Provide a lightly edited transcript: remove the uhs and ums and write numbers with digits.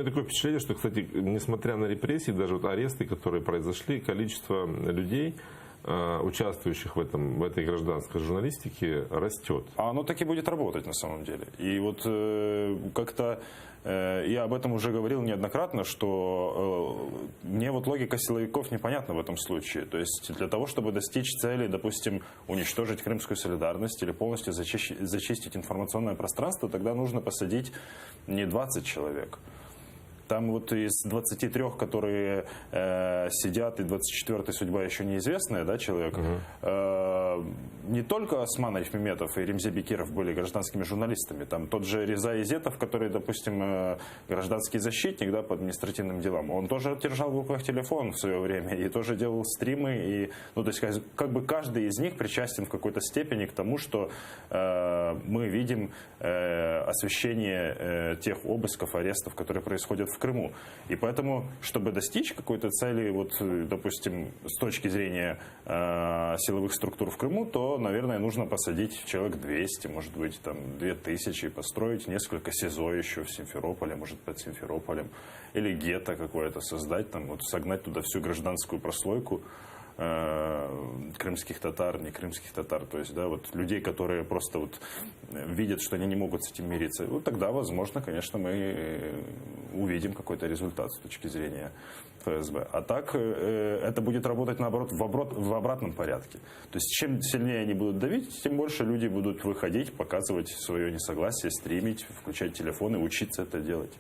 Такое впечатление, что, кстати, несмотря на репрессии, даже вот аресты, которые произошли, количество людей, участвующих в этой гражданской журналистике, растет. А оно так и будет работать на самом деле. И вот как-то я об этом уже говорил неоднократно, что мне вот логика силовиков непонятна в этом случае. То есть для того, чтобы достичь цели, допустим, уничтожить крымскую солидарность или полностью зачистить информационное пространство, тогда нужно посадить не 20 человек. Там вот из 23, которые сидят, и 24-й судьба еще неизвестная, да, человек, не только Осман Арифметов и Ремзе Бекиров были гражданскими журналистами, там тот же Реза Изетов, который, допустим, гражданский защитник, да, по административным делам, он тоже держал в руках телефон в свое время и тоже делал стримы, и, ну, то есть как бы каждый из них причастен в какой-то степени к тому, что мы видим освещение тех обысков, арестов, которые происходят в Крыму. И поэтому, чтобы достичь какой-то цели, вот, допустим, с точки зрения силовых структур в Крыму, то, наверное, нужно посадить человек 200, может быть, там, 2000, построить несколько СИЗО еще в Симферополе, может, под Симферополем, или гетто какое-то создать, там, вот, согнать туда всю гражданскую прослойку крымских татар, не крымских татар, то есть, да, вот людей, которые просто вот видят, что они не могут с этим мириться, вот тогда, возможно, конечно, мы увидим какой-то результат с точки зрения ФСБ. А так это будет работать, наоборот, в обратном порядке. То есть чем сильнее они будут давить, тем больше люди будут выходить, показывать свое несогласие, стримить, включать телефоны, учиться это делать.